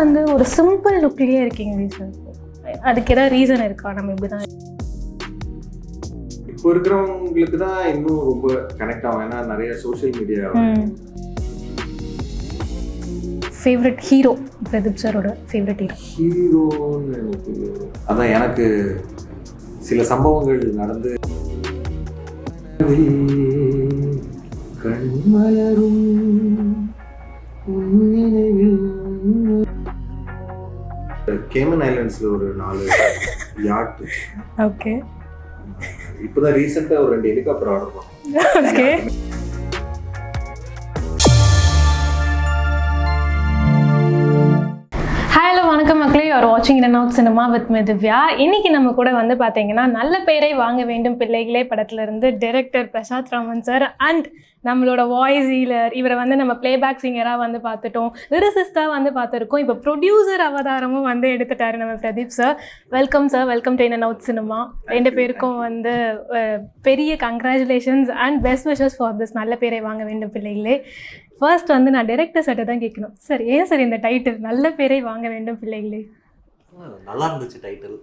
வந்து ஒரு சிம்பிள் லுக்லேயே இருக்கீங்க சார். அதுக்கு ஏதாவது ரீசன் இருக்கா? நம்ம இப்படி தான் இப்போ இருக்கிறவங்களுக்கு தான் இன்னும் ரொம்ப கனெக்ட் ஆகும். ஏன்னா நிறைய social media. Favourite hero Pradeep சாரோட ஃபேவரட் ஹீரோன்னு எனக்கு அதான் எனக்கு சில சம்பவங்கள் நடந்து கண்மலரும் கேமன் ஐலண்ட்ஸ்ல ஒரு 4 யாட். ஓகே. இப்போதான் ரீசெண்டா ஒரு 2 ஹெலிகாப்டர் ஆர்டர் பண்ணோம். ஓகே. வணக்கம் மக்களே, யூ ஆர் வாட்சிங் in and out cinema with me Divya. இன்னைக்கு நம்ம கூட வந்து பார்த்தீங்கன்னா நல்ல பேரை வாங்க வேண்டும் பிள்ளைகளே படத்துல இருந்து director Prasad Raman sir and நம்மளோட வாய்ஸ் ஹீலர், இவரை வந்து நம்ம பிளேபேக் சிங்கராக வந்து பார்த்துட்டோம், லிரிசிஸ்டாக வந்து பார்த்துருக்கோம், இப்போ ப்ரொடியூசர் அவதாரமும் வந்து எடுத்துட்டாரு நம்ம Pradeep sir. Welcome sir, welcome to in and out cinema. 2 பேருக்கும் வந்து பெரிய congratulations and best wishes for this நல்ல பேரை வாங்க வேண்டும் பிள்ளைகளே. ஃபர்ஸ்ட் வந்து நான் டைரக்டர் சட்டை தான் கேட்கணும் சார். ஏன் சார் இந்த டைட்டில் நல்ல பேரை வாங்க வேண்டும் பிள்ளைகளே? நல்லா இருந்துச்சு டைட்டில்.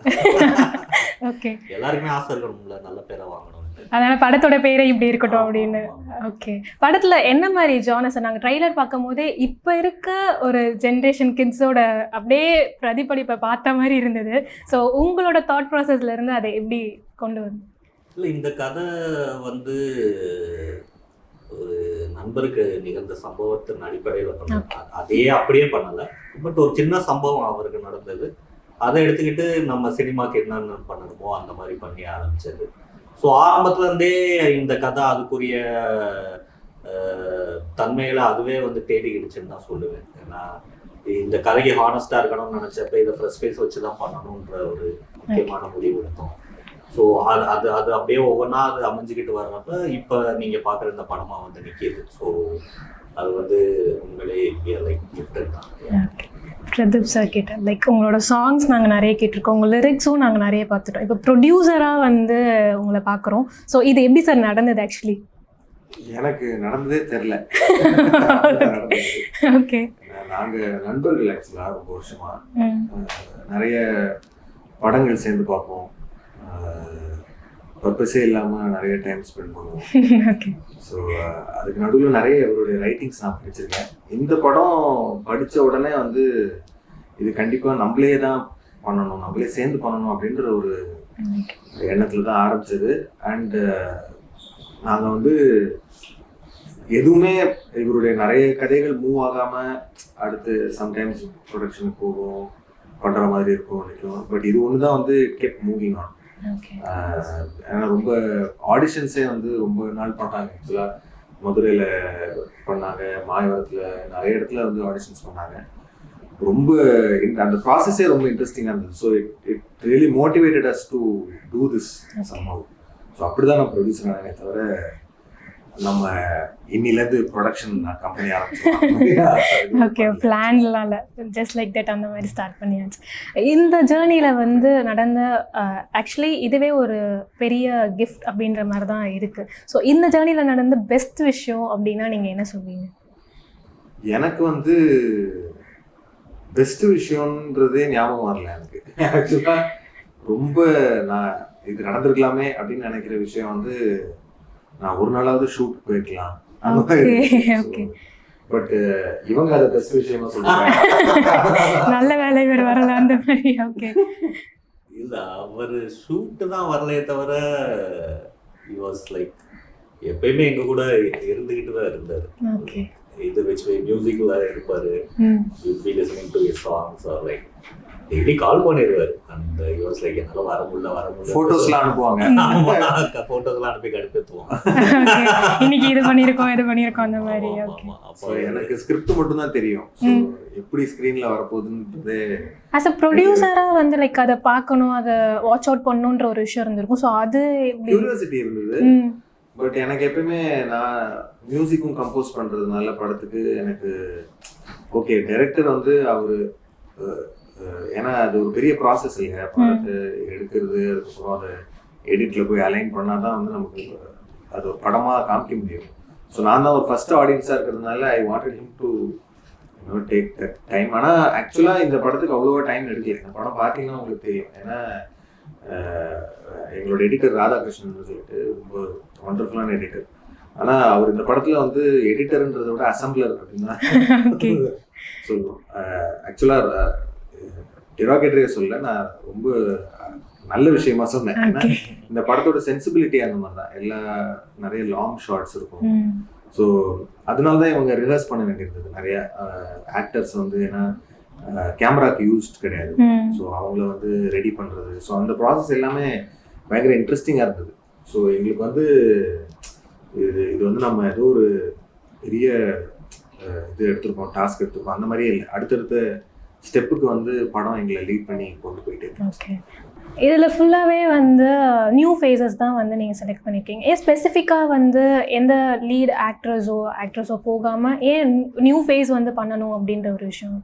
ஓகே, எல்லாருக்குமே ஆசை இருக்கணும்ல நல்ல பேரை வாங்கணும். அதனால படத்தோட பேரே இப்படி இருக்கட்டும் அப்படின்னு. ஓகே, படத்துல என்ன மாதிரி ஜானர்ஸ்? நாங்கள் ட்ரைலர் பார்க்கும் போதே இப்போ இருக்க ஒரு ஜென்ரேஷன் கிட்ஸோட அப்படியே பிரதிபலிப்பை பார்த்த மாதிரி இருந்தது. ஸோ உங்களோட தாட் ப்ராசஸ்ல இருந்து அதை எப்படி கொண்டு வந்து? இல்லை, இந்த கதை வந்து ஒரு நண்பருக்கு நிகழ்ந்த சம்பவத்தின் அடிப்படையில் பண்ண, அதே அப்படியே பண்ணலை, பட் ஒரு சின்ன சம்பவம் அவருக்கு நடந்தது, அதை எடுத்துக்கிட்டு நம்ம சினிமாவுக்கு என்னென்ன பண்ணணுமோ அந்த மாதிரி பண்ணி ஆரம்பிச்சது. ஸோ ஆரம்பத்துலேருந்தே இந்த கதை அதுக்குரிய தன்மைகளை அதுவே வந்து தேடிக்கிடுச்சுன்னு தான் சொல்லுவேன். ஏன்னா இந்த கதைக்கு ஹானஸ்டாக இருக்கணும்னு நினச்சப்ப இதை ஃப்ரெஷ் ஃபேஸ் வச்சு தான் பண்ணணுன்ற ஒரு முக்கியமான முடிவு எடுத்தோம். ஸோ அது அப்படியே ஒவ்வொன்றா அது அமைஞ்சிக்கிட்டு வர்றப்ப இப்போ நீங்கள் பார்க்குற இந்த படமாக வந்து நிற்கிது. ஸோ அது வந்து உண்மையிலே லைக் கிஃப்டட் தான். பிரதீப் சார் கேட்டேன், லைக் உங்களோட சாங்ஸ் நாங்கள் நிறைய கேட்டிருக்கோம், உங்கள் லிரிக்ஸும் நாங்கள் நிறைய பார்த்துட்டோம், இப்போ ப்ரொடியூசராக வந்து உங்களை பார்க்குறோம். ஸோ இது எப்படி சார் நடந்தது? ஆக்சுவலி எனக்கு நடந்ததே தெரில. ஓகே. நாங்கள் நண்பர்கள் ஆக்சுவலாக ரொம்ப வருஷமா நிறைய படங்கள் சேர்ந்து பார்ப்போம், பர்பஸே இல்லாமல் நிறைய டைம் ஸ்பெண்ட் பண்ணுவோம். ஓகே. ஸோ அதுக்கு நடுவில் நிறைய அவருடைய ரைட்டிங்ஸ் நான் படிச்சிருக்கேன். இந்த படம் படித்த உடனே வந்து இது கண்டிப்பாக நம்மளே தான் பண்ணணும், நம்மளே சேர்ந்து பண்ணணும் அப்படின்ற ஒரு எண்ணத்தில் தான் ஆரம்பிச்சது. அண்டு நாங்கள் வந்து எதுவுமே இவருடைய நிறைய கதைகள் மூவ் ஆகாமல் அடுத்து சம்டைம்ஸ் ப்ரொடக்ஷனுக்கு போகும், பண்ணுற மாதிரி இருக்கும் நினைக்கும். பட் இது ஒன்று தான் வந்து கெப் மூவிங் ஆன். ஏன்னா ரொம்ப ஆடிஷன்ஸே வந்து ரொம்ப நாள் பண்ணாங்க. ஆக்சுவலாக மதுரையில் பண்ணாங்க, மாயவரத்தில் நிறைய இடத்துல வந்து ஆடிஷன்ஸ் பண்ணாங்க. ரொம்ப அந்த ப்ராசஸே ரொம்ப இன்ட்ரெஸ்டிங்காக இருந்தது. So it really motivated us to do this somehow. So அப்படி தான் நான் ப்ரொடியூசர் ஆனே தவிர நம்ம இன்னிலேருந்து ப்ரொடக்ஷன் கம்பெனி ஆரம்பிச்சோம். ஓகே, பிளான்லாம் இல்லை, ஜஸ்ட் லைக் தட் அந்த மாதிரி ஸ்டார்ட் பண்ணியாச்சு. இந்த ஜேர்னியில் வந்து நடந்த ஆக்சுவலி இதுவே ஒரு பெரிய கிஃப்ட் அப்படின்ற மாதிரி தான் இருக்குது. ஸோ இந்த ஜேர்னியில் நடந்த பெஸ்ட் விஷயம் அப்படின்னா நீங்கள் என்ன சொல்வீங்க? எனக்கு வந்து பெஸ்ட் விஷயம்ன்றதே ஞாபகம் வரல எனக்கு. ஆக்சுவலாக ரொம்ப நான் இது நடந்திருக்கலாமே அப்படின்னு நினைக்கிற விஷயம் வந்து நான் ஒரு நாளாவது ஷூட் போயிருக்கலாம் அந்த மாதிரி. பட் இவங்க அதை பெஸ்ட் விஷயமா சொல்றாங்க. நல்ல வேலை வேறு வரல அந்த மாதிரி. ஓகே. இல்ல, அவர் ஷூட்டு தான் வரலையே தவிர he was like எப்பயுமே எங்க கூட இருந்துகிட்டு தான் இருந்தாரு. ஓகே. இது வச்சு மியூசிக்ல இருப்பாரு, you be listening to his songs or like daily call பண்ணிடுவாரு. அந்த யோஸ் லைக் என்னால வர முடியல ஃபோட்டோஸ்லாம் அனுப்புவாங்க. ஃபோட்டோஸ்லாம் அனுப்பி கடுப்பேற்றுவோம், இன்னைக்கு இது பண்ணியிருக்கோம் அந்த மாதிரி. அப்போ எனக்கு ஸ்கிரிப்ட் மட்டும் தான் தெரியும், எப்படி ஸ்க்ரீன்ல வரப்போகுதுன்றது. ஆஸ் அ ப்ரொடியூசராக வந்து லைக் அதை பார்க்கணும், அதை வாட்ச் அவுட் பண்ணணுன்ற ஒரு விஷயம் இருந்திருக்கும். ஸோ அது கியூரியாசிட்டி இருந்தது. பட் எனக்கு எப்பவுமே நான் மியூசிக்கும் கம்போஸ் பண்ணுறதுனால படத்துக்கு எனக்கு ஓகே டைரக்டர் வந்து அவர், ஏன்னா அது ஒரு பெரிய ப்ராசஸ் இல்லைங்க, படத்தை எடுக்கிறது, அதுக்கப்புறம் அதை எடிட்டில் போய் அலைன் பண்ணால் தான் வந்து நமக்கு அது ஒரு படமாக காமிக்க முடியும். ஸோ நான் தான் ஒரு ஃபர்ஸ்ட் ஆடியன்ஸாக இருக்கிறதுனால I wanted him to take that time. ஆனால் ஆக்சுவலாக இந்த படத்துக்கு அவ்வளோவா டைம் எடுக்கல. இந்த படம் பார்த்தீங்கன்னா உங்களுக்கு தெரியும். ஏன்னா எங்களோட எடிட்டர் ராதாகிருஷ்ணன் சொல்லிட்டு ரொம்ப ஒண்டர்ஃபுல்லான எடிட்டர். ஆனால் அவர் இந்த படத்தில் வந்து எடிட்டர்ன்றதை விட அசம்பிளர் அப்படின்னு தான் சொல்லுவோம். ஆக்சுவலாக டெரோகேட்டரியே சொல்ல, நான் ரொம்ப நல்ல விஷயமா சொன்னேன். ஏன்னா இந்த படத்தோட சென்சிபிலிட்டி அந்த மாதிரி தான். நிறைய லாங் ஷார்ட்ஸ் இருக்கும். ஸோ அதனால தான் இவங்க ரிஹர்ஸ் பண்ண வேண்டியிருந்தது. நிறைய ஆக்டர்ஸ் வந்து ஏன்னா கேமராக்கு யூஸ்ட் கிடையாது. ஸோ அவங்கள வந்து ரெடி பண்ணுறது, ஸோ அந்த ப்ராசஸ் எல்லாமே பயங்கர இன்ட்ரெஸ்டிங்காக இருந்தது. ஸோ எங்களுக்கு வந்து இது வந்து நம்ம ஏதோ ஒரு பெரிய இது எடுத்திருக்கோம், டாஸ்க் எடுத்திருக்கோம், அந்த மாதிரியே இல்லை. அடுத்தடுத்த ஸ்டெப்புக்கு வந்து படம் எங்களை லீட் பண்ணி கொண்டு போயிட்டே இருக்கு. ஓகே, இதில் ஃபுல்லாகவே வந்து நியூ ஃபேஸஸ் தான் வந்து நீங்கள் செலக்ட் பண்ணியிருக்கீங்க. ஏன் ஸ்பெசிஃபிக்காக வந்து எந்த லீட் ஆக்ட்ரஸோ போகாமல் ஏன் நியூ ஃபேஸ் வந்து பண்ணணும் அப்படின்ற ஒரு விஷயம்?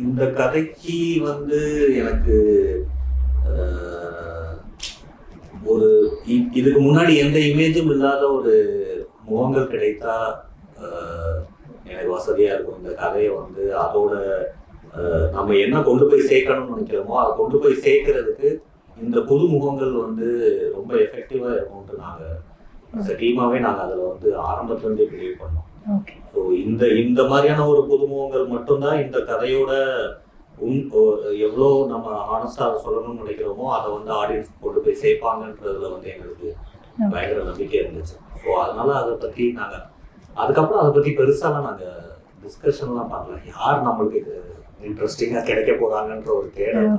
இந்த கதைக்கு வந்து எனக்கு ஒரு இதுக்கு முன்னாடி எந்த இமேஜும் இல்லாத ஒரு முகங்கள் கிடைத்தா எனக்கு வசதியாக இருக்கும். இந்த கதையை வந்து அதோட நம்ம என்ன கொண்டு போய் சேர்க்கணும்னு நினைக்கிறோமோ அதை கொண்டு போய் சேர்க்கறதுக்கு இந்த புது முகங்கள் வந்து ரொம்ப எஃபெக்டிவாக இருக்கும்ட்டு நாங்கள் டீமாகவே நாங்கள் அதில் வந்து ஆரம்பத்துலேருந்தே பிலீவ் பண்ணோம். ஸோ இந்த மாதிரியான ஒரு புது முகங்கள் மட்டும்தான் இந்த கதையோட எவ்வளோ நம்ம ஹானஸ்டாக சொல்லணும்னு நினைக்கிறோமோ அதை வந்து ஆடியன்ஸ் கொண்டு போய் சேர்ப்பாங்கன்றதுல வந்து எங்களுக்கு பயங்கர நம்பிக்கை இருந்துச்சு. ஸோ அதனால அதை பற்றி நாங்கள் அதுக்கப்புறம் அதை பற்றி பெருசாலாம் நாங்கள் டிஸ்கஷன்லாம் பண்ணல. யார் நம்மளுக்கு இது இன்ட்ரெஸ்டிங்காக கிடைக்க போகிறாங்கன்ற ஒரு தேடல்.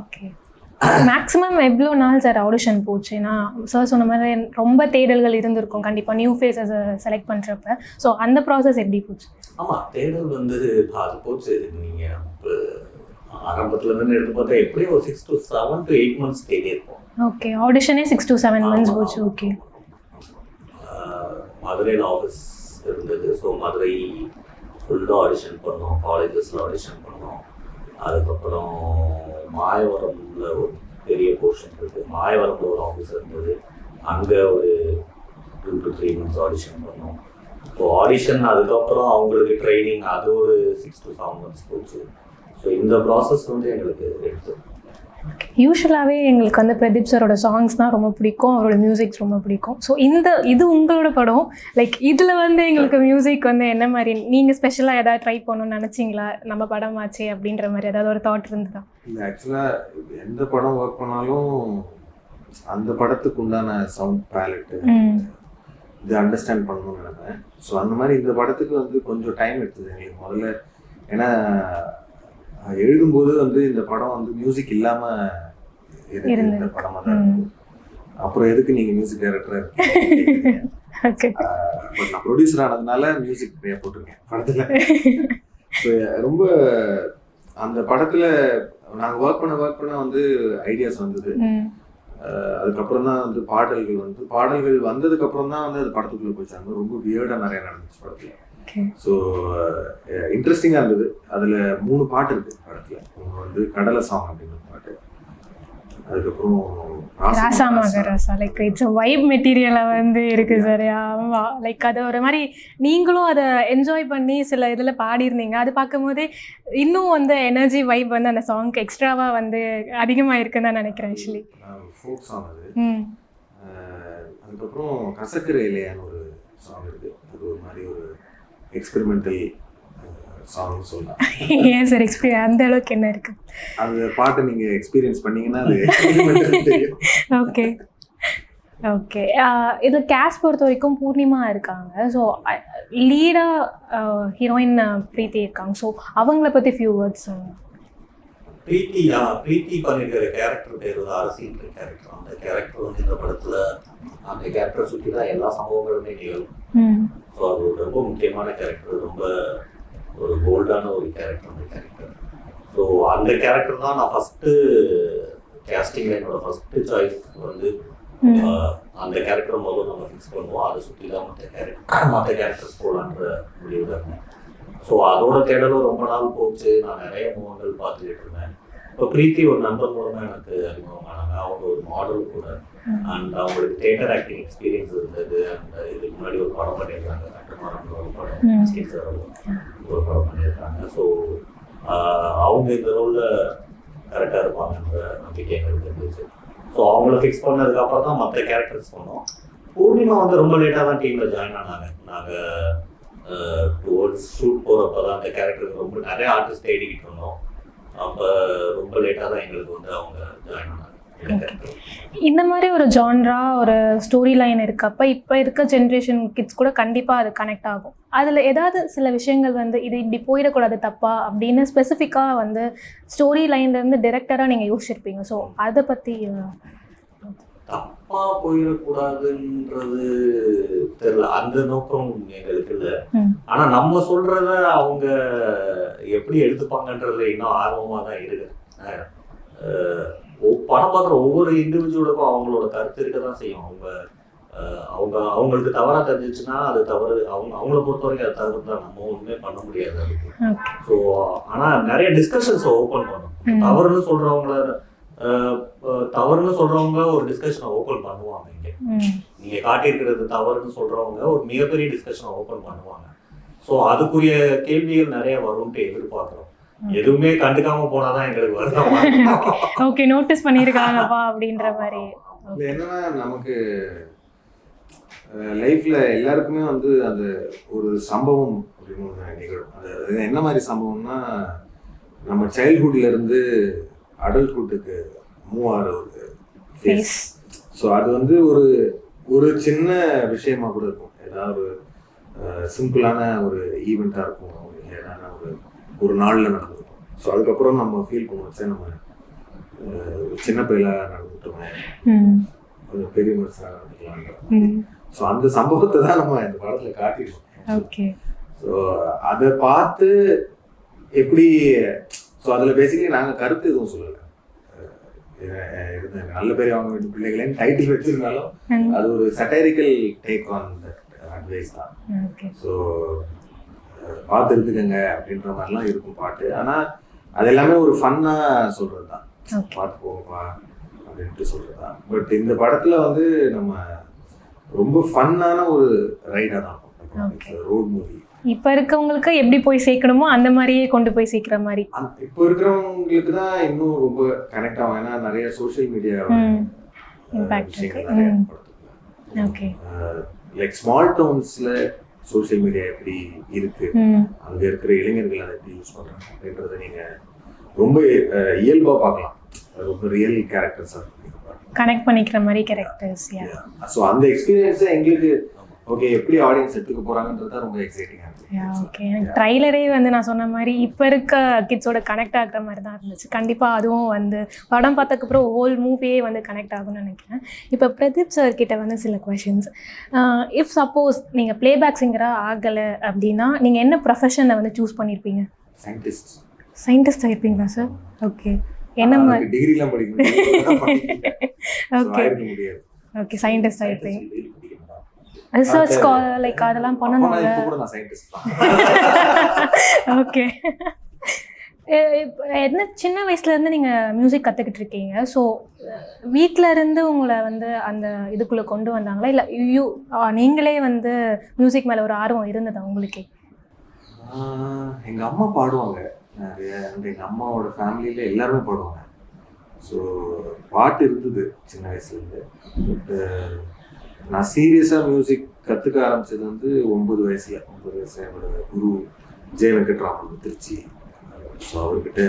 மேக்ஸிமம் எவ்வளோ நாள் சார் ஆடிஷன் போச்சு? ஏன்னா சார் சொன்ன மாதிரி ரொம்ப தேடல்கள் இருந்திருக்கும் கண்டிப்பாக நியூ ஃபேஸஸை செலக்ட் பண்ணுறப்ப. ஸோ அந்த ப்ராசஸ் எப்படி போச்சு? ஆமாம், தேடல் வந்து அது போச்சு. நீங்கள் ஆரம்பத்துலேருந்து எடுத்து பார்த்தா எப்படியும் ஒரு 6 to 7 to 8 months தேடி இருப்போம். ஓகே, ஆடிஷனே 6 to 7 months போச்சு. ஓகே, மதுரையில் ஆஃபீஸ் இருந்தது. ஸோ மதுரை ஃபுல்லாக ஆடிஷன் பண்ணோம், காலேஜஸில் ஆடிஷன் பண்ணோம். அதுக்கப்புறம் மாயவரமில் ஒரு பெரிய போர்ஷன் இருக்குது, மாயவரமில் ஒரு ஆஃபீஸ் இருந்தது, அங்கே ஒரு 2 to 3 months ஆடிஷன் பண்ணோம். ஸோ ஆடிஷன் அதுக்கப்புறம் அவங்களுக்கு ட்ரைனிங், அது ஒரு 6 to 7 months போச்சு. ஸோ இந்த ப்ராசஸ் வந்து எங்களுக்கு எடுத்து யூஸ்வலாகவே எங்களுக்கு வந்து பிரதீப் சாரோட சாங்ஸ்னால் ரொம்ப பிடிக்கும், அவரோட மியூசிக்ஸ் ரொம்ப பிடிக்கும். ஸோ இது உங்களோட படம், லைக் இதில் வந்து எங்களுக்கு மியூசிக் வந்து என்ன மாதிரி நீங்கள் ஸ்பெஷலாக எதாவது ட்ரை பண்ணணும்னு நினச்சிங்களா? நம்ம படம் ஆச்சு அப்படின்ற மாதிரி ஏதாவது ஒரு தாட் இருந்ததா? இல்லை, ஆக்சுவலாக எந்த படம் ஒர்க் பண்ணாலும் அந்த படத்துக்கு உண்டான சவுண்ட் பேலட்டு இது அண்டர்ஸ்டாண்ட் பண்ணணும்னு நினைப்பேன். ஸோ அந்த மாதிரி இந்த படத்துக்கு வந்து கொஞ்சம் டைம் எடுத்தது எங்களுக்கு முதல்ல. ஏன்னா எழுதும்போது வந்து இந்த படம் வந்து மியூசிக் இல்லாமல் இந்த படமாக தான் இருக்கும். அப்புறம் எதுக்கு நீங்கள் மியூசிக் டைரக்டர்? நான் ப்ரொடியூசர் ஆனதுனால மியூசிக் நிறைய போட்டிருக்கேன் படத்தில். ஸோ ரொம்ப அந்த படத்தில் நாங்கள் ஒர்க் பண்ண வந்து ஐடியாஸ் வந்தது. அதுக்கப்புறம் தான் வந்து பாடல்கள் வந்ததுக்கப்புறம் தான் வந்து அது படத்துக்குள்ளே போச்சாங்க. ரொம்ப வியர்டாக நிறைய நடந்துச்சு படத்தில். ஸோ இன்ட்ரெஸ்டிங்காக இருந்தது. அதில் 3 பாட்டு இருக்குது படத்தில். ஒன்று வந்து கடலை சாங் அப்படின்னு ஒரு பாட்டு, அதுக்கப்புறம் ராசா மகராசா, லைக் இட்ஸ் வைப் மெட்டீரியலாக வந்து இருக்குது சார். ஆமாம், லைக் அது ஒரு மாதிரி நீங்களும் அதை என்ஜாய் பண்ணி சில இதில் பாடியிருந்தீங்க. அது பார்க்கும்போதே இன்னும் வந்து எனர்ஜி வைப் வந்து அந்த சாங்க்கு எக்ஸ்ட்ராவாக வந்து அதிகமாக இருக்குன்னு தான் நினைக்கிறேன். ஆக்சுவலி ஃபோக் சாங் அது. அதுக்கப்புறம் கசக்கிற இல்லையான்னு ஒரு சாங் இருக்குது. அது ஒரு மாதிரி ஒரு எக்ஸ்பெரிமெண்டல் சாங் சொல்லலாம். ஏன் சார் அந்த அளவுக்கு என்ன இருக்குது? அந்த பாட்டை நீங்கள் எக்ஸ்பீரியன்ஸ் பண்ணீங்கன்னா அது எக்ஸ்பெரிமெண்டல் தெரியும். ஓகே ஓகே, இது கேஸ்ட் பொறுத்த வரைக்கும் பூர்ணிமா இருக்காங்க. ஸோ லீடாக ஹீரோயின் பிரீத்தி இருக்காங்க. ஸோ அவங்கள பற்றி ஃபியூ வேர்ட்ஸ். பிரீத்தி பண்ணிருக்கிற கேரக்டர் பேர் வந்து அரசின்ற கேரக்டர். அந்த கேரக்டர் வந்து இந்த படத்தில் அந்த கேரக்டரை சுற்றி தான் எல்லா சம்பவங்களுமே நிகழும். ஸோ அது ரொம்ப முக்கியமான கேரக்டர், ரொம்ப ஒரு போல்டான ஒரு கேரக்டர் அந்த கேரக்டர். ஸோ அந்த கேரக்டர் தான் நான் ஃபஸ்ட்டு கேஸ்டிங்கில் என்னோட ஃபஸ்ட்டு சாய்ஸ் வந்து அந்த கேரக்டர் முதல்ல நம்ம ஃபிக்ஸ் பண்ணுவோம். அதை சுற்றி தான் மற்ற கேரக்டர்ஸ் போகலான்ற முடிவில் இருந்தேன். ஸோ அதோட தேடலும் ரொம்ப நாள் போச்சு. நான் நிறைய முகங்கள் பார்த்துக்கிட்டு இருந்தேன். இப்போ பிரீத்தி ஒரு நண்பர் மூலமாக எனக்கு அறிமுகமானாங்க. அவங்க ஒரு மாடல் கூட, அண்ட் அவங்களுக்கு தியேட்டர் ஆக்டிங் எக்ஸ்பீரியன்ஸ் இருந்தது. அண்ட் இதுக்கு முன்னாடி ஒரு படம் பண்ணியிருக்காங்க, கட்டுமானம் ஒரு படம், ஸ்கேட்ஸர் ஒரு படம் பண்ணியிருக்காங்க. ஸோ அவங்க இந்த ரோலில் கரெக்டாக இருப்பாங்கன்ற நம்பிக்கை எங்களுக்கு இருந்துச்சு. ஸோ அவங்கள ஃபிக்ஸ் பண்ணதுக்கப்புறம் தான் மற்ற கேரக்டர்ஸ் பண்ணோம். பூர்ணிமா வந்து ரொம்ப லேட்டாக தான் டீமில் ஜாயின் ஆனாங்க. நாங்கள் டுவர்ட்ஸ் ஷூட் போகிறப்ப தான் அந்த கேரக்டருக்கு ரொம்ப நிறைய ஆர்டிஸ்ட் தேடிக்கிட்டு இருந்தோம். அப்போ ரொம்ப லேட்டாக தான் எங்களுக்கு வந்து அவங்க ஜாயின் ஆனாங்க. இந்த மாதிரி ஒரு ஜான்ரா ஒரு ஸ்டோரி லைன் இருக்கப்ப இப்போ இருக்க ஜென்ரேஷன் கிட்ஸ் கூட கண்டிப்பாக அது கனெக்ட் ஆகும். அதில் ஏதாவது சில விஷயங்கள் வந்து இது இப்படி போயிடக்கூடாது தப்பா அப்படின்னு ஸ்பெசிஃபிக்காக வந்து ஸ்டோரி லைன்லேருந்து டிரெக்டராக நீங்கள் யோசிச்சிருப்பீங்க. ஸோ அதை பற்றி தப்பா போயிடக்கூடாதுன்றது தெரியல, அந்த நோக்கம் எங்களுக்கு இல்லை. ஆனா நம்ம சொல்றத அவங்க எப்படி எடுத்துப்பாங்கன்றதுல இன்னும் ஆர்வமா தான் இருக்கு. படம் பார்க்குற ஒவ்வொரு இண்டிவிஜுவலுக்கும் அவங்களோட கருத்து இருக்க தான் செய்யும். அவங்களுக்கு தவறா தெரிஞ்சிச்சுன்னா அது தவறு, அவங்கள பொறுத்த வரைக்கும் அது தவறு தான், நம்ம ஒண்ணுமே பண்ண முடியாது அதுக்கு. ஸோ ஆனா நிறைய டிஸ்கஷன்ஸ் ஓப்பன் பண்ணும். தவறுன்னு சொல்றவங்க ஒரு டிஸ்கஷனை ஓப்பன் பண்ணுவாங்க. இங்க நீங்க காட்டியிருக்கிறது தவறுன்னு சொல்றவங்க ஒரு மிகப்பெரிய டிஸ்கஷனை ஓப்பன் பண்ணுவாங்க. ஸோ அதுக்குரிய கேள்விகள் நிறைய வரும்ட்டு எதிர்பார்க்குறோம். எதுவுமே கண்டுக்காம போனாதான் எங்களுக்கு வருத்தம். ஓகே, நோட்டீஸ் பண்ணியிருக்காங்கப்பா அப்படின்ற மாதிரி. என்னன்னா நமக்கு லைஃப்ல எல்லாருக்குமே வந்து அந்த ஒரு சம்பவம் அப்படின்னு ஒன்று நிகழும். அது என்ன மாதிரி சம்பவம்னா, நம்ம சைல்ட்ஹுட்ல இருந்து அடல்ட்ஹுட்டுக்கு மூவ் ஆகிற ஒரு ஃபேஸ். ஸோ அது வந்து ஒரு சின்ன விஷயமா கூட இருக்கும். ஏதாவது சிம்பிளான ஒரு ஈவெண்ட்டாக இருக்கும், ஏதாவது ஒரு நாளில் நடந்திருக்கும். ஸோ அதுக்கப்புறம் நம்ம ஃபீல் பண்ணுவோம், சரி நம்ம சின்ன பையலாக நடந்துட்டோமே, கொஞ்சம் பெரிய மனுஷனாக நடந்துக்கலான்ற. ஸோ அந்த சம்பவத்தை தான் நம்ம இந்த படத்தில் காட்டிடுவோம். ஸோ அதை பார்த்து எப்படி, ஸோ அதில் பேசிக்கலி நாங்கள் கருத்து எதுவும் சொல்லலை. நல்ல பேர் அவங்க வீட்டு பிள்ளைகளேன்னு டைட்டில் வச்சிருந்தாலும் அது ஒரு சட்டைரிக்கல் டேக் ஆன் தட் அட்வைஸ் தான். ஸோ பார்த்து எடுத்துக்கங்க அப்படின்ற மாதிரிலாம் இருக்கும் பாட்டு. ஆனால் அது எல்லாமே ஒரு ஃபன்னாக சொல்கிறது தான், பார்த்து போங்கப்பா அப்படின்ட்டு சொல்கிறது தான். பட் இந்த படத்தில் வந்து நம்ம ரொம்ப ஃபன்னான ஒரு ரைடாக தான் இருக்கும். ரோட் மூவி இப்போ இருக்கவங்களுக்கு எப்படி போய் சேர்க்கணுமோ அந்த மாதிரியே கொண்டு போய் சேர்க்கிற மாதிரி. இப்போ இருக்கிறவங்களுக்கு தான் இன்னும் ரொம்ப கனெக்ட் ஆகும். ஏன்னா நிறைய சோஷியல் மீடியா விஷயங்கள் நிறைய படத்துக்குள்ள. ஓகே, லைக் ஸ்மால் டவுன்ஸ்ல சோஷியல் மீடியா எப்படி இருக்கு, அங்க இருக்கிற இளைஞர்கள் அதை எப்படி யூஸ் பண்றாங்க அப்படின்றத நீங்க ரொம்ப இயல்பா பார்க்கலாம். ரொம்ப ரியல் கேரக்டர்ஸா கனெக்ட் பண்ணிக்கிற மாதிரி கேரக்டர்ஸ். ஸோ அந்த எக்ஸ்பீரியன்ஸை எங்களுக்கு ஓகே எப்படி ஆடியன்ஸ் எடுத்துக்க போறாங்கன்றது ரொம்ப எக்ஸைட்டிங்காக இருந்துச்சு. ஓகே, எனக்கு ட்ரைலரே வந்து நான் சொன்ன மாதிரி இப்போ இருக்க கிட்ஸோட கனெக்ட் ஆகிற மாதிரி தான் இருந்துச்சு. கண்டிப்பாக அதுவும் வந்து படம் பார்த்ததுக்கப்புறம் ஹோல் மூவியே வந்து கனெக்ட் ஆகும்னு நினைக்கிறேன். இப்போ பிரதீப் சார் கிட்ட வந்து சில கொஷின்ஸ். இஃப் சப்போஸ் நீங்கள் பிளேபேக் சிங்கராக ஆகலை அப்படின்னா நீங்கள் என்ன ப்ரொஃபஷனை வந்து சூஸ் பண்ணியிருப்பீங்க? Scientist ஆகிருப்பீங்களா sir? ஓகே, என்ன மாதிரி டிகிரிலாம் படிக்கணும்? ஓகே ஓகே, சயின்டிஸ்ட் ஆகிருப்பீங்க. ரிசர்ச் லைக் அதெல்லாம் பண்ணணும். ஓகே, என்ன சின்ன வயசுலேருந்து நீங்கள் மியூசிக் கற்றுக்கிட்டு இருக்கீங்க. ஸோ வீட்டில் இருந்து உங்களை வந்து அந்த இதுக்குள்ளே கொண்டு வந்தாங்களா, இல்லை நீங்களே வந்து மியூசிக் மேலே ஒரு ஆர்வம் இருந்ததா உங்களுக்கே? எங்கள் அம்மா பாடுவாங்க நிறைய. எங்கள் அம்மாவோட ஃபேமிலியில் எல்லாருமே பாடுவாங்க. ஸோ பாட்டு இருந்தது சின்ன வயசுலேருந்து. பட் நான் சீரியஸாக மியூசிக் கற்றுக்க ஆரம்பித்தது வந்து 9 வயசில் என்னோட குரு ஜெய வெங்கட்ராமன் திருச்சி. ஸோ அவர்கிட்ட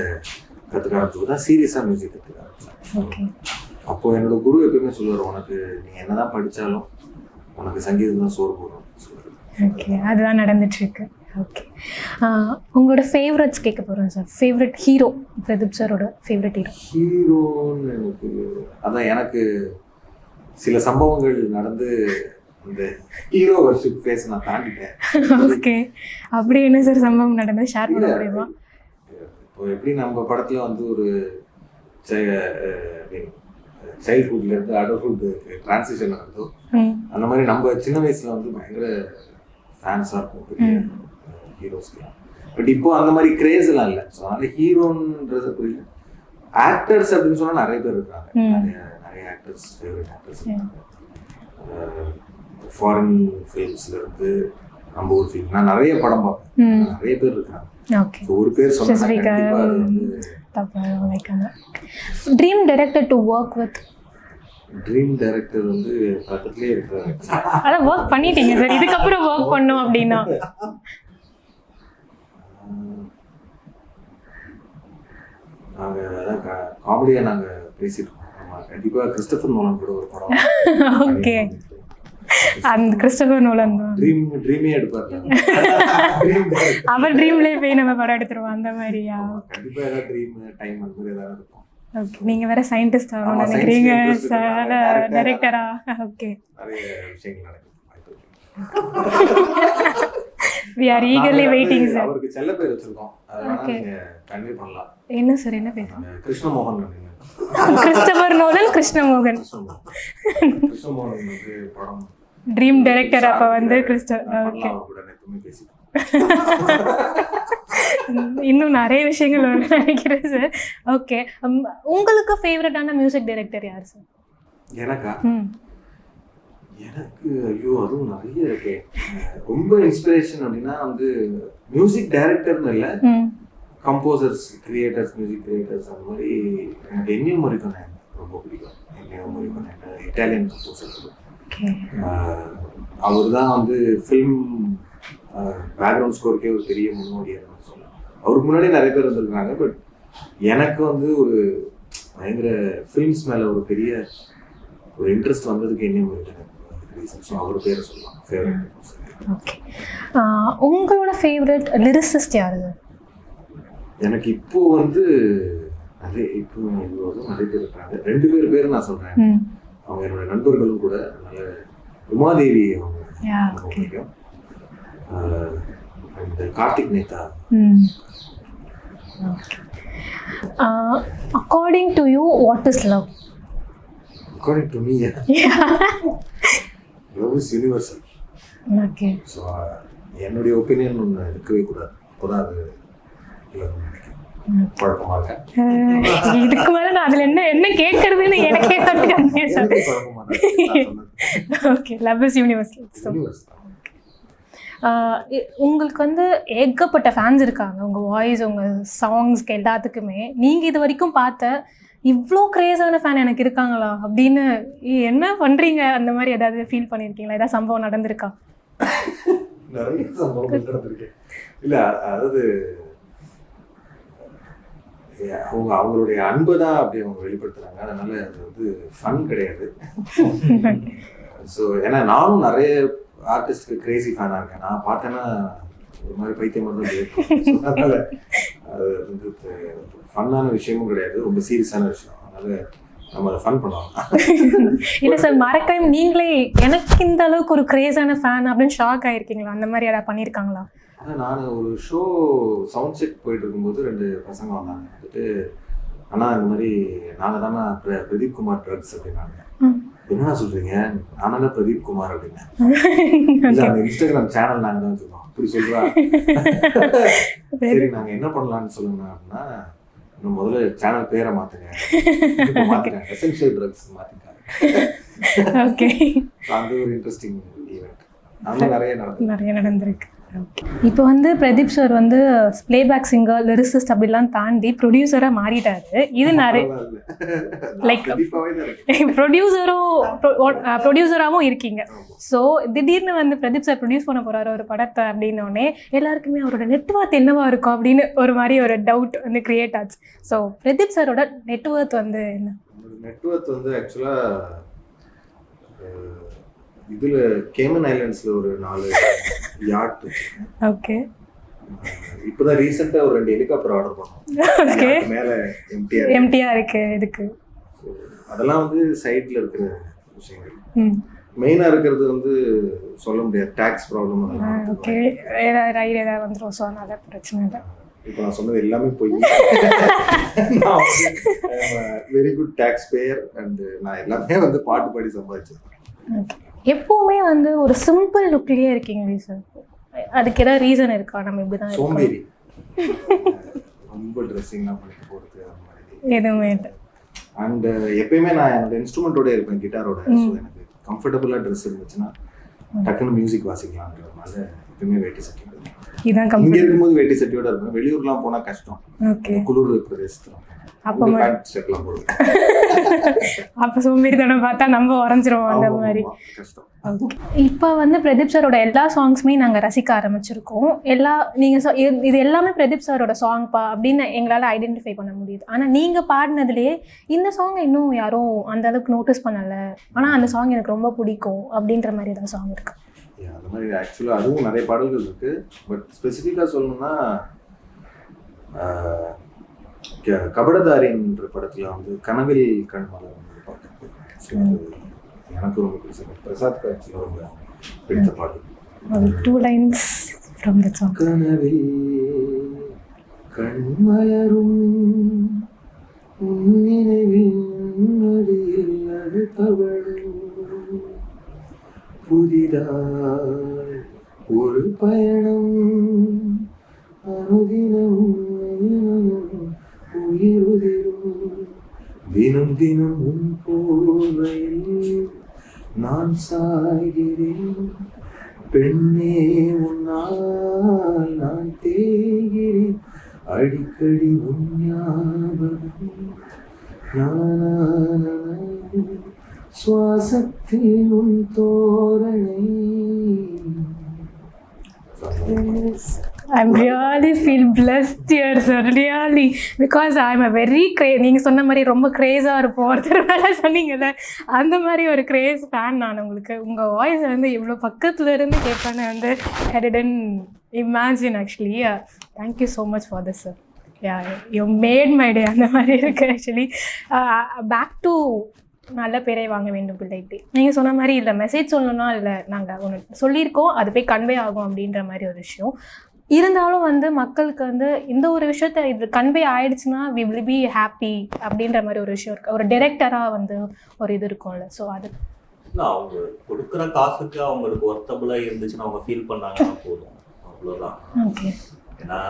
கற்றுக்க ஆரம்பிச்சது தான் சீரியஸாக மியூசிக் கற்றுக்க ஆரம்பித்தேன். அப்போது என்னோட குரு எப்பயுமே சொல்லுவார், உனக்கு நீ என்ன தான் படித்தாலும் உனக்கு சங்கீதம் தான் சோறு போடும் சொல்லுவார். ஓகே, அதுதான் நடந்துட்டுருக்கு. ஓகே, உங்களோட ஃபேவரட்ஸ் கேட்க போகிறோம் சார். ஃபேவரட் ஹீரோ, பிரதீப் சாரோட ஃபேவரட் ஹீரோன்னு எனக்கு அதான், எனக்கு சில சம்பவங்கள் நடந்து இந்த ஹீரோ வர்ஷிப் ஃபேஸ் நான் தாண்டிட்டேன். ஓகே, அப்படி என்ன சார் சம்பவம் நடந்தது, ஷேர் பண்ண முடியுமா? இப்போ எப்படி நம்ம படத்துல வந்து ஒரு சைல்ட்ஹுட்லேருந்து அடல்ட்ஹுட் டிரான்சிஷன் நடந்தோ, அந்த மாதிரி நம்ம சின்ன வயசுல வந்து பயங்கர ஃபேன்ஸாக இருக்கும் பெரிய ஹீரோஸ்லாம். பட் இப்போ அந்த மாதிரி கிரேஸ் எல்லாம் இல்லை. ஸோ அதனால ஹீரோன்றது புரியல. ஆக்டர்ஸ் அப்படின்னு சொன்னா நிறைய பேர் இருக்காங்க. நிறைய ஆக்டர்ஸ், ஃபேவரட் ஆக்டர்ஸ் இருக்காங்க. ஃபாரின் ஃபிலிம்ஸ்ல இருந்து நம்ம ஊர் ஃபிலிம் நான் நிறைய படம் பார்ப்பேன். நிறைய பேர் இருக்காங்க. ஓகே, ஒரு பேர் சொன்னா dream director to work with. Dream director வந்து பக்கத்துலயே இருக்காரு. அதான் ஒர்க் பண்ணிட்டீங்க சார், இதுக்கப்புறம் ஒர்க் பண்ணோம் அப்படின்னா நாங்க அதான் காமெடியா நாங்க பேசிட்டு இருக்கோம். கண்டிப்பா கிறிஸ்டோபர் நோலன் கூட ஒரு படம். ஓகே, அந்த கிறிஸ்டோபர் நோலன் தான் ட்ரீமே எடுப்பாரு. அவர் ட்ரீம்லயே போய் நம்ம படம் எடுத்துருவோம் அந்த மாதிரியா? கண்டிப்பா ஏதாவது ட்ரீம் டைம் அந்த மாதிரி ஏதாவது இருக்கும். ஓகே, நீங்க வேற சயின்டிஸ்ட் ஆகணும்னு நினைக்கிறீங்க சார், டைரக்டரா? ஓகே, நிறைய விஷயங்கள் நடக்கும். we are eagerly waiting sir. அவருக்கு செல்ல பேர் வச்சிருக்கோம், அதனால நீங்க கன்வே பண்ணலாம். என்ன சார், என்ன பேர்? கிருஷ்ணமோகன். Christopher Nolan, Krishnamohan. கிருஷ்ணமோகன் வந்து படம் ட்ரீம் டைரக்டர். அப்ப வந்து ஓகே, இன்னும் நிறைய விஷயங்கள் நினைக்கிறேன் சார். ஓகே, உங்களுக்கு ஃபேவரட்டான மியூசிக் டைரக்டர் யார் சார்? எனக்கா? எனக்கு ஐயோ அதுவும் நிறைய இருக்கு. ரொம்ப இன்ஸ்பிரேஷன் அப்படின்னா வந்து மியூசிக் டைரக்டர்னு இல்லை, கம்போசர்ஸ், கிரியேட்டர்ஸ், மியூசிக் கிரியேட்டர்ஸ். அந்த மாதிரி எனக்கு என்னியோ மோரிகோனே ரொம்ப பிடிக்கும். என்னியோ மோரிகோனே இட்டாலியன் கம்போசர். அவர் தான் வந்து ஃபில்ம் பேக்ரவுண்ட் ஸ்கோருக்கே ஒரு பெரிய முன்னோடியாக சொல்லலாம். அவருக்கு முன்னாடி நிறைய பேர் இருந்திருக்காங்க. பட் எனக்கு வந்து ஒரு பயங்கர ஃபில்ம்ஸ் மேலே ஒரு பெரிய ஒரு இன்ட்ரெஸ்ட் வந்ததுக்கு என்னியோ மோரிகோனே ரீசன். ஸோ அவர் பேரை சொல்லலாம் ஃபேவரட். ஓகே, உங்களோட ஃபேவரட் லிரிசிஸ்ட் யாரு சார்? எனக்கு இப்போ வந்து நிறைய பேர் இருக்காங்க. 2 பேர் நான் சொல்றேன். அவங்க என்னோட நண்பர்களும் கூட. நல்ல உமாதேவி அவங்க பிடிக்கும். And Karthik Netha. According to you what is love? According to me love is universal. Okay, so என்னுடைய ஒப்பீனியன் ஒன்று இருக்கவே கூடாது. அப்போதான் அது குழப்பமா இருக்கேன். இதுக்கு மேல நான் அதுல என்ன கேட்கறதுன்னு எனக்கே ஓகே, லவ் இஸ் யூனிவர்சல். உங்களுக்கு வந்து ஏகப்பட்ட ஃபேன்ஸ் இருக்காங்க, உங்க வாய்ஸ், உங்க சாங்ஸ்க்கு எல்லாத்துக்குமே. நீங்க இது வரைக்கும் பார்த்த இவ்வளோ கிரேஸான ஃபேன் எனக்கு இருக்காங்களா அப்படின்னு என்ன பண்றீங்க? அந்த மாதிரி ஏதாவது ஃபீல் பண்ணியிருக்கீங்களா? ஏதாவது சம்பவம் நடந்திருக்கா? நிறைய சம்பவம் நடந்திருக்கு. இல்லை, அதாவது அவங்களுடைய அன்பை தான் அப்படி அவங்க வெளிப்படுத்துறாங்க. அதனால அது வந்து ஃபன் கிடையாது. ஸோ ஏன்னா நானும் நிறைய ஆர்டிஸ்ட்க்கு கிரேசி ஃபேனாக இருக்கேன். நான் பார்த்தேன்னா ஒரு மாதிரி பைத்தியம் தான் இருக்கும். அதனால அது வந்து ஃபன்னான விஷயமும் கிடையாது, ரொம்ப சீரியஸான விஷயம். அதனால நம்ம அதை ஃபன் பண்ணுவோம். இல்லை சார், மறக்காம நீங்களே எனக்கு இந்த அளவுக்கு ஒரு கிரேஸான ஃபேன் அப்படின்னு ஷாக் ஆகிருக்கீங்களா? அந்த மாதிரி யாராவது பண்ணியிருக்காங்களா? ஆனால் நான் ஒரு ஷோ சவுண்ட் செக் போயிட்டு இருக்கும்போது 2 பசங்க வந்தாங்க. வந்துட்டு ஆனால் இந்த மாதிரி நாங்கள் தானே பிரதீப் குமார் ட்ரக்ஸ் அப்படின்னாங்க. என்னடா சொல்கிறீங்க? நானால பிரதீப் குமார் அப்படின்னேன். இல்லை, அந்த இன்ஸ்டாகிராம் சேனல் நாங்கள் தான் வச்சுருக்கோம். அப்படி சொல்கிறா. சரி, நாங்கள் என்ன பண்ணலான்னு சொல்லுங்க அப்படின்னா, இன்னும் முதல்ல சேனல் பேரை மாற்றுங்க. மாற்றிட்டாங்க, எசென்ஷியல் ட்ரக்ஸ் மாற்றிட்டாங்க. ஓகே, அந்த ஒரு இன்ட்ரெஸ்டிங் ஈவெண்ட் அந்த நிறைய நடந்திருக்கு. இப்போ வந்து பிரதீப் சார் வந்து பிளேபேக் சிங்கர், லிரிசிஸ்ட் அப்படிலாம் தாண்டி ப்ரொடியூசராக மாறிட்டாரு. இது நிறைய லைக் ப்ரொடியூசராகவும் இருக்கீங்க. ஸோ திடீர்னு வந்து பிரதீப் சார் ப்ரொடியூஸ் பண்ண போகிறாரு ஒரு படத்தை அப்படின்னோடனே எல்லாருக்குமே அவரோட நெட்வொர்க் என்னவா இருக்கும் அப்படின்னு ஒரு மாதிரி ஒரு டவுட் வந்து கிரியேட் ஆச்சு. ஸோ பிரதீப் சாரோட நெட்வொர்க் வந்து என்ன? நெட்வொர்க் வந்து ஆக்சுவலாக இதில் கேமன் ஐலாண்ட்ஸில் ஒரு 4 யாட் வச்சுருக்கேன். ஓகே, இப்போதான் ரீசெண்டாக ஒரு 2 ஹெலிகாப்டர் ஆர்டர் பண்ணோம். ஓகே, மேலே எம்டிஆர் இருக்கு. இதுக்கு அதெல்லாம் வந்து சைடில் இருக்கிற விஷயங்கள். மெயினாக இருக்கிறது வந்து சொல்ல முடியாது, டேக்ஸ் ப்ராப்ளம். ஓகே, ரைட் ஏதாவது வந்துடும். ஸோ அதனால பிரச்சனை இல்லை. இப்போ நான் சொன்னது எல்லாமே போய் very good tax payer. And நான் எல்லாமே வந்து பாட்டு பாடி சம்பாதிச்சிருக்கேன். எப்பவுமே வந்து ஒரு சிம்பிள் லுக்லயே இருக்கீங்க சார், அதுக்கு ஏதாவது ரீசன் இருக்கா? நம்ம இப்படிதான் சோம்பேறி, ரொம்ப ட்ரெஸ்ஸிங்லாம் பண்ணி போகிறது அந்த மாதிரி. எதுவுமே இல்லை. அண்ட் எப்பயுமே நான் என்னோட இன்ஸ்ட்ருமெண்ட்டோட இருப்பேன், கிட்டாரோட. ஸோ எனக்கு கம்ஃபர்டபுளாக ட்ரெஸ் இருந்துச்சுன்னா டக்குன்னு மியூசிக் வாசிக்கலான்றதுனால எப்பயுமே வேட்டி சட்டை. இதான் இங்கே இருக்கும்போது வேட்டி சட்டையோட இருப்பேன். வெளியூர்லாம் போனால் கஷ்டம், ஓகே. குளிர் பிரதேசத்தில் அப்போ பேண்ட் ஷர்ட்லாம் போடுவேன். அப்போ சோம்பேறித்தனம் பார்த்தா நம்ம உறைஞ்சிருவோம் அந்த மாதிரி. கஷ்டம். இப்போ வந்து பிரதீப் சாரோட எல்லா சாங்ஸுமே நாங்கள் ரசிக்க ஆரம்பிச்சிருக்கோம். நீங்கள் இது எல்லாமே பிரதீப் சாரோட சாங்ப்பா அப்படின்னு எங்களால் ஐடென்டிஃபை பண்ண முடியுது. ஆனால் நீங்கள் பாடினதுலேயே இந்த சாங்கை இன்னும் யாரும் அந்த அளவுக்கு நோட்டீஸ் பண்ணலை, ஆனால் அந்த சாங் எனக்கு ரொம்ப பிடிக்கும் அப்படின்ற மாதிரி ஏதாவது சாங் இருக்கு? அந்த மாதிரி ஆக்சுவலாக அதுவும் நிறைய பாடல்கள் இருக்கு. பட் ஸ்பெசிஃபிக்காக சொல்லணும்னா கபடதாரின்ற படத்தில் வந்து கனவில் கண்மலர் பாட்டு எனக்கு ரொம்ப பிடிச்சது. பிரசாத் காட்சியில் ரொம்ப பிடித்த பாடல். 2 lines from the song. கனவில் கண்மலரும் நினைவில் நொடியில் அது தவழும் புதிதாய் ஒரு பயணம் அனுதினமும் உயிருதிரும் தினம் தினம் உன் போர்வையில் நான் சாய்கிறேன் பெண்ணே உன்னால் நான் தேய்கிறேன் அடிக்கடி உன் ஞாபகம் சுவாசத்தில் உன் தோரணை. I'm really feel blessed here, sir, really, because I'm a very நீங்கள் சொன்ன மாதிரி ரொம்ப க்ரேஸாக இருப்போம் ஒருத்தர் மேலே சொன்னீங்கல்ல, அந்த மாதிரி ஒரு க்ரேஸ் ஃபேன் நான் உங்களுக்கு. உங்கள் வாய்ஸ் வந்து இவ்வளோ பக்கத்தில் இருந்து கேட்பேன்னு வந்து I didn't imagine actually. Thank you so much for this, sir. You made my day. அந்த மாதிரி இருக்குது ஆக்சுவலி. பேக் டு நல்ல பேரை வாங்க வேண்டும் பிள்ளைக்கு. நீங்கள் சொன்ன மாதிரி இல்லை மெசேஜ் சொல்லணும்னா இல்லை, நாங்கள் ஒன்று சொல்லியிருக்கோம், அது போய் கன்வே ஆகும் அப்படின்ற மாதிரி ஒரு விஷயம் இருந்தாலும் வந்து மக்களுக்கு வந்து இந்த ஒரு விஷயத்த இது கன்வே ஆயிடுச்சுன்னா we will be happy அப்படின்ற மாதிரி ஒரு விஷயம் இருக்குது. ஒரு டைரக்டராக வந்து ஒரு இது இருக்கும்ல. ஸோ அது அவங்க கொடுக்குற காசுக்கு அவங்களுக்கு ஒர்த்தபுளாக இருந்துச்சுன்னா அவங்க ஃபீல் பண்ணாங்கன்னா போதும், அவ்வளோதான். ஓகே. ஏன்னா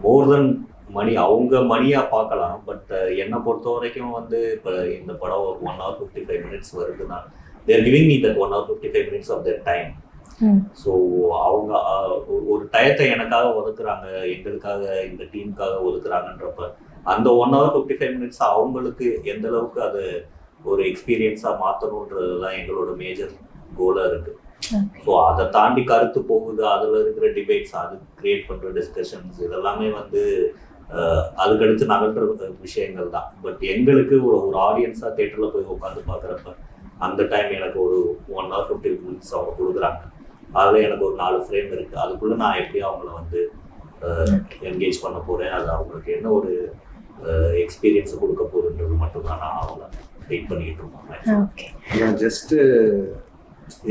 மோர் தென் மணி, அவங்க மணியாக பார்க்கலாம். பட் என்னை பொறுத்த வரைக்கும் வந்து இப்போ இந்த படம் ஒரு 1 hour 55 minutes வருதுன்னா they're giving me that 1 hour 55 minutes of their time. So அவங்க ஒரு டயத்தை எனக்காக ஒதுக்குறாங்க, எங்களுக்காக இந்த டீமுக்காக ஒதுக்குறாங்கன்றப்ப அந்த 1 hour 55 minutes அவங்களுக்கு எந்த அளவுக்கு அது ஒரு எக்ஸ்பீரியன்ஸாக மாற்றணுன்றது தான் எங்களோட மேஜர் கோலாக இருக்குது. ஸோ அதை தாண்டி கருத்து போகுது, அதில் இருக்கிற டிபேட்ஸ், அது கிரியேட் பண்ணுற டிஸ்கஷன்ஸ், இதெல்லாமே வந்து அதுக்கடுத்து நகர்ற விஷயங்கள் தான். பட் எங்களுக்கு ஒரு ஆடியன்ஸாக தேட்டரில் போய் உட்காந்து பார்க்குறப்ப அந்த டைம் எனக்கு ஒரு 1 hour 50 minutes அவங்க கொடுக்குறாங்க. அதில் எனக்கு ஒரு 4 ஃப்ரேம் இருக்குது. அதுக்குள்ளே நான் எப்படி அவங்கள வந்து என்கேஜ் பண்ண போகிறேன், அது அவங்களுக்கு என்ன ஒரு எக்ஸ்பீரியன்ஸை கொடுக்க போகுதுன்றது மட்டும்தான் நான் அவங்கள வெயிட் பண்ணிக்கிட்டு இருக்கோம். ஜஸ்ட்டு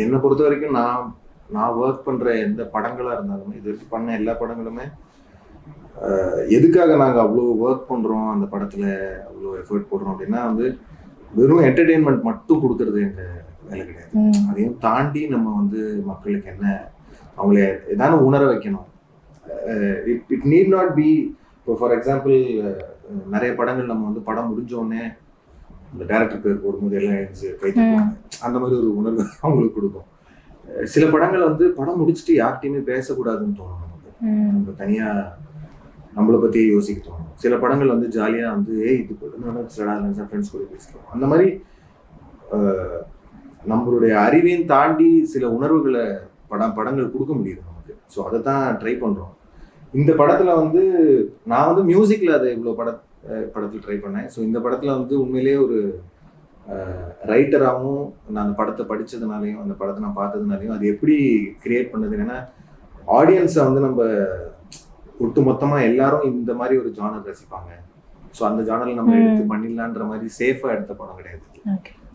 என்னை பொறுத்த வரைக்கும் நான் ஒர்க் பண்ணுற எந்த படங்களாக இருந்தாலுமே, இது வரைக்கும் பண்ண எல்லா படங்களுமே எதுக்காக நாங்கள் அவ்வளோ ஒர்க் பண்ணுறோம், அந்த படத்தில் அவ்வளோ எஃபர்ட் போடுறோம் அப்படின்னா வந்து வெறும் என்டர்டெயின்மெண்ட் மட்டும் கொடுக்கறது எங்கள் வேலை கிடையாது. அதையும் தாண்டி நம்ம வந்து மக்களுக்கு என்ன அவங்கள ஏதான உணர வைக்கணும். It need not be. இப்போ ஃபார் எக்ஸாம்பிள் நிறைய படங்கள் நம்ம வந்து படம் முடிஞ்சோடனே இந்த டைரக்டர் பேர் போடும்போது எல்லாம் எழுந்து கை தட்டுவாங்க, அந்த மாதிரி ஒரு உணர்வு அவங்களுக்கு கொடுக்கும். சில படங்கள் வந்து படம் முடிச்சுட்டு யார்கிட்டையுமே பேசக்கூடாதுன்னு தோணும் நமக்கு, நம்ம தனியாக நம்மளை பற்றியே யோசிக்க தோணும். சில படங்கள் வந்து ஜாலியாக வந்து இது ஃப்ரெண்ட்ஸ் கூட பேசிக்கிறோம். அந்த மாதிரி நம்மளுடைய அறிவையும் தாண்டி சில உணர்வுகளை படங்கள் கொடுக்க முடியுது நமக்கு. ஸோ அதை தான் ட்ரை பண்ணுறோம். இந்த படத்தில் வந்து நான் வந்து மியூசிக்கில் அதை இவ்வளோ படத்தில் ட்ரை பண்ணேன். ஸோ இந்த படத்தில் வந்து உண்மையிலேயே ஒரு ரைட்டராகவும் நான் அந்த படத்தை படித்ததுனாலையும் அந்த படத்தை நான் பார்த்ததுனாலையும் அது எப்படி கிரியேட் பண்ணது, ஏன்னா ஆடியன்ஸை வந்து நம்ம ஒட்டு மொத்தமாக எல்லாரும் இந்த மாதிரி ஒரு ஜானர் ரசிப்பாங்க. ஸோ அந்த ஜானரில் நம்ம எடுத்து பண்ணிடலான்ற மாதிரி சேஃபாக எடுத்த படம் கிடையாது.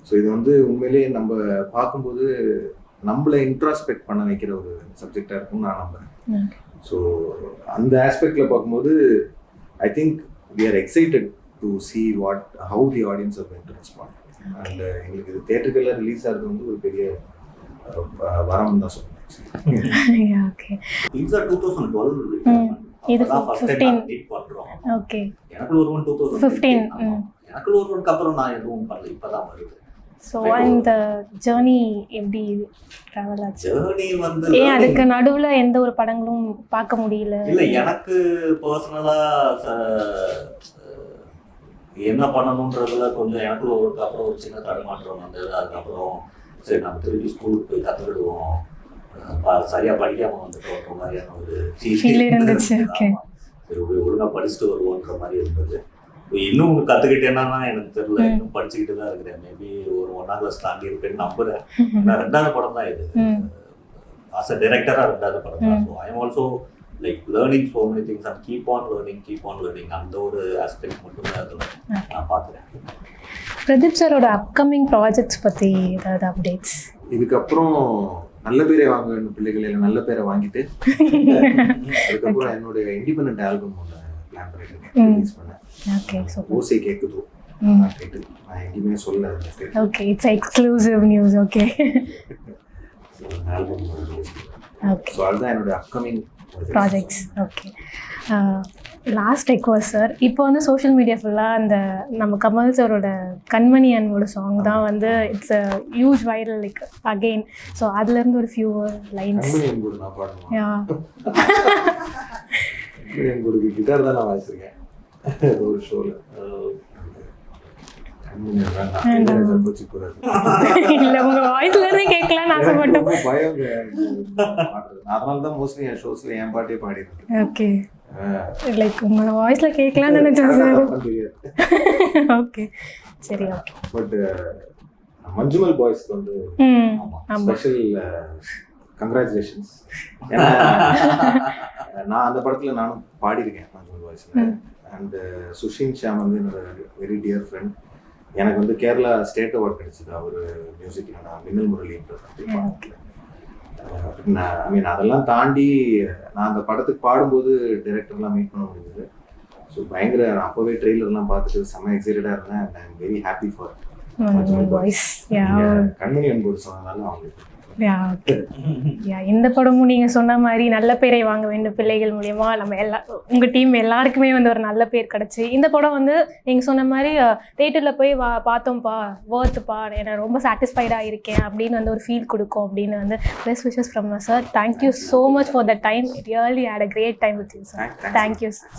ஸோ இது வந்து உண்மையிலேயே நம்ம பார்க்கும்போது நம்மளை இன்ட்ராஸ்பெக்ட் பண்ண வைக்கிற ஒரு சப்ஜெக்டாக இருக்கும்னு நான் நம்புறேன். ஸோ அந்த ஆஸ்பெக்டில் பார்க்கும்போது I think we are excited to see how the audience are going to respond. And எங்களுக்கு இது தியேட்டருக்கெல்லாம் ரிலீஸ் ஆகிறது வந்து ஒரு பெரிய வரம் தான் சொல்லுவேன். இது 2012 இது 15 பண்றோம். ஓகே. எனக்குள்ள ஒருவன் 2015. 15. எனக்குள்ள ஒருவனுக்கு அப்புறம் நான் எதுவும் பண்ணல, இப்பதான் வருது. ஸோ அந்த ஜேர்னி எப்படி ட்ராவல் ஆச்சு? ஜேர்னி வந்து ஏன் அதுக்கு நடுவில் எந்த ஒரு படங்களும் பார்க்க முடியல? இல்லை, எனக்கு பர்சனலா என்ன பண்ணணுன்றதுல கொஞ்சம் எனக்குள்ள ஒரு அப்புறம் ஒரு சின்ன தடுமாற்றம் வந்தது. அதுக்கப்புறம் சரி நம்ம திருப்பி ஸ்கூலுக்கு போய் கற்றுக்கிடுவோம், சரியா படிக்காம வந்துட்டோன்ற மாதிரியான ஒரு ஃபீல் இருந்துச்சு. ஓகே, சரி ஒழுங்கா படிச்சுட்டு வருவோன்ற மாதிரி இருந்தது. இன்னும் கற்றுக்கிட்டேன்னா எனக்கு தெரியல, இன்னும் படிச்சுக்கிட்டு தான் இருக்கிறேன். மேபி ஒரு 1ஆம் கிளாஸ் தாண்டி இருப்பேன்னு நம்புறேன். ஏன்னா 2வது படம் தான் இது, ஆஸ் அ டைரக்டராக 2வது படம் தான். So I am also like learning so many things and keep on learning. அந்த ஒரு ஆஸ்பெக்ட் மட்டும் தான் அதில் நான் பார்க்குறேன். பிரதீப் சாரோட அப்கமிங் ப்ராஜெக்ட்ஸ் பற்றி ஏதாவது அப்டேட்ஸ்? இதுக்கப்புறம் நல்ல பேரை வாங்க வேண்டும் பிள்ளைகள், இல்லை நல்ல பேரை வாங்கிட்டு அதுக்கப்புறம் என்னுடைய இண்டிபெண்ட் ஆல்பம் ஒன்று பிளான் பண்ணிட்டு ரிலீஸ் பண்ணேன். ஓகே, ஓசை கேட்குதோ கேட்டு நான் எங்கேயுமே சொல்ல. Okay, it's exclusive news. Okay, album okay, so அதுதான் என்னுடைய upcoming projects. Okay, last request sir, இப்போ வந்து சோஷியல் மீடியா ஃபுல்லாக அந்த நம்ம கமல் சாரோட கண்மணி அன்போட சாங் தான் வந்து it's a huge viral like again. So அதுலேருந்து ஒரு ஃபியூ லைன்ஸ். கண்மணி அன்போடு நான் பாடுவேன். கண்மணி அன்போடு கிட்டார் தான் நான் வாசிச்சிருக்கேன் ஒரு ஷோவில். இல்ல உங்க வாய்ஸ்ல இருந்து கேட்கலாம்னு ஆசைப்பட்டோம். பயம், அதனால தான் மோஸ்ட்லி என் ஷோஸ்ல என் பாட்டே பாடிருக்கேன். ஓகே, லைக் உங்க வாய்ஸ்ல கேட்கலாம்னு நினைச்சேன் சார். ஓகே, சரி, ஓகே. பட் மஞ்சுமல் பாய்ஸ்க்கு வந்து ஸ்பெஷல் கங்க்ராச்சுலேஷன்ஸ். ஏன்னா நான் அந்த படத்துல நானும் பாடியிருக்கேன் மஞ்சுமல் பாய்ஸ்ல. அண்ட் சுஷின் ஷாம் வந்து என்னோட வெரி டியர் ஃப்ரெண்ட். எனக்கு வந்து கேரளா ஸ்டேட் அவார்ட் கிடைச்சது அவர் மியூசிக்ல. நான் மின்னல் முரளின்ற ஐ மீன் அதெல்லாம் தாண்டி நான் அந்த படத்துக்கு பாடும்போது டைரக்டர்லாம் மீட் பண்ண முடிஞ்சது. ஸோ பயங்கர அப்போவே ட்ரெய்லர்லாம் பார்த்துட்டு செம்ம எக்ஸைட்டடாக இருந்தேன். And I am very happy for கண்மணி அன்போடு சொன்னதால அவங்களுக்கு. இந்த படமும் நீங்கள் சொன்ன மாதிரி நல்ல பேரை வாங்க வேண்டும் பிள்ளைகள் மூலியமா நம்ம உங்கள் டீம் எல்லாருக்குமே வந்து ஒரு நல்ல பேர் கிடச்சி, இந்த படம் வந்து நீங்கள் சொன்ன மாதிரி தேட்டரில் போய் பார்த்தோம்ப்பா, வர்த்துப்பா, நான் ரொம்ப சாட்டிஸ்ஃபைடாக இருக்கேன் அப்படின்னு வந்து ஒரு ஃபீல் கொடுக்கும் அப்படின்னு வந்து best wishes from sir. Thank you so much for the time. Really had a great time with you sir. Thank you sir.